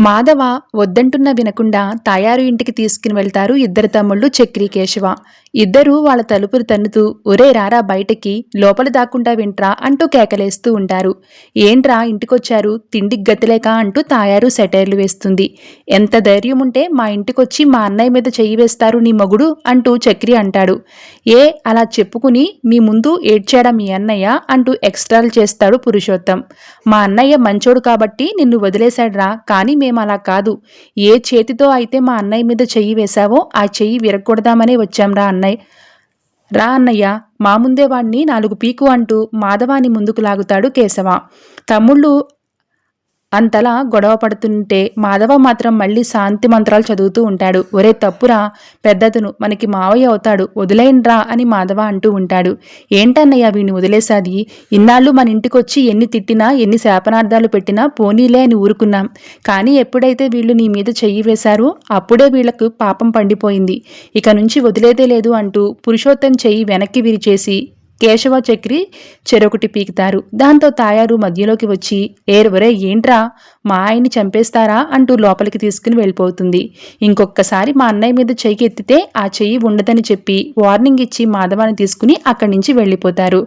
మాధవ వద్దంటున్నా వినకుండా తాయారు ఇంటికి తీసుకుని వెళ్తారు ఇద్దరు తమ్ముళ్ళు చక్రి కేశవ. ఇద్దరూ వాళ్ళ తలుపులు తన్నుతూ ఒరే రారా బయటికి, లోపల దాక్కుండా వింట్రా అంటూ కేకలేస్తూ ఉంటారు. ఏంట్రా ఇంటికొచ్చారు, తిండికి గతిలేక అంటూ తాయారు సెటైర్లు వేస్తుంది. ఎంత ధైర్యం ఉంటే మా ఇంటికొచ్చి మా అన్నయ్య మీద చెయ్యి వేస్తారు నీ మొగుడు అంటూ చక్రి అంటాడు. ఏ అలా చెప్పుకుని మీ ముందు ఏడ్చాడా మీ అన్నయ్య అంటూ ఎక్స్ట్రాలు చేస్తాడు పురుషోత్తం. మా అన్నయ్య మంచోడు కాబట్టి నిన్ను వదిలేశాడ్రా, కానీ మేమలా కాదు. ఏ చేతితో అయితే మా అన్నయ్య మీద చెయ్యి వేశావో ఆ చెయ్యి విరగొడదామనే వచ్చాంరా రా అన్నయ్య, మా ముందే వాణ్ణి 4 పీకు అంటూ మాధవాని ముందుకు లాగుతాడు కేశవ. తమ్ముళ్ళు అంతలా గొడవ పడుతుంటే మాధవ మాత్రం మళ్ళీ శాంతి మంత్రాలు చదువుతూ ఉంటాడు. ఒరే తప్పురా, పెద్దతను మనకి మావయ్య అవుతాడు, వదిలేయండ్రా అని మాధవ అంటూ ఉంటాడు. ఏంటన్నయ్య వీణ్ణి వదిలేసాది, ఇన్నాళ్ళు మన ఇంటికొచ్చి ఎన్ని తిట్టినా ఎన్ని శాపనార్థాలు పెట్టినా పోనీలే అని ఊరుకున్నాం. కానీ ఎప్పుడైతే వీళ్ళు నీ మీద చెయ్యి వేశారో అప్పుడే వీళ్లకు పాపం పండిపోయింది. ఇక నుంచి వదిలేదే లేదు అంటూ పురుషోత్తం చెయ్యి వెనక్కి విరిచేసి కేశవ చక్రి చెరొకటి పీకుతారు. దాంతో తాయారు మధ్యలోకి వచ్చి ఒరే ఏంట్రా, మా ఆయన్ని చంపేస్తారా అంటూ లోపలికి తీసుకుని వెళ్ళిపోతుంది. ఇంకొకసారి మా అన్నయ్య మీద చెయ్యి ఎత్తితే ఆ చెయ్యి ఉండదని చెప్పి వార్నింగ్ ఇచ్చి మాధవాన్ని తీసుకుని అక్కడి నుంచి వెళ్ళిపోతారు.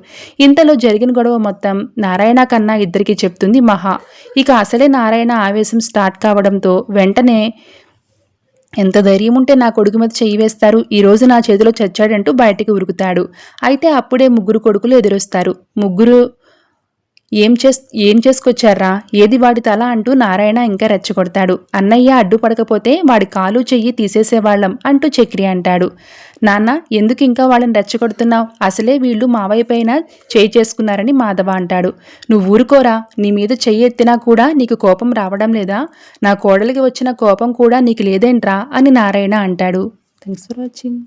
ఇంతలో జరిగిన గొడవ మొత్తం నారాయణ కన్నా ఇద్దరికి చెప్తుంది మహా. ఇక అసలే నారాయణ ఆవేశం స్టార్ట్ కావడంతో వెంటనే ఎంత ధైర్యం ఉంటే నా కొడుకు మీద చెయ్యి వేస్తారు, ఈరోజు నా చేతిలో చచ్చాడంటూ బయటికి ఉరుకుతాడు. అయితే అప్పుడే 3 కొడుకులు ఎదురొస్తారు. ముగ్గురు ఏం చేసుకొచ్చారా, ఏది వాడి తల అంటూ నారాయణ ఇంకా రెచ్చగొడతాడు. అన్నయ్య అడ్డుపడకపోతే వాడి కాలు చెయ్యి తీసేసేవాళ్లం అంటూ చక్రి అంటాడు. నాన్న ఎందుకు ఇంకా వాళ్ళని రెచ్చగొడుతున్నావు, అసలే వీళ్ళు మావయ్య పైన చేయి చేసుకున్నారని మాధవ అంటాడు. నువ్వు ఊరుకోరా, నీ మీద చెయ్యి ఎత్తినా కూడా నీకు కోపం రావడం లేదా, నా కోడలికి వచ్చిన కోపం కూడా నీకు లేదేంట్రా అని నారాయణ అంటాడు. Thanks for watching.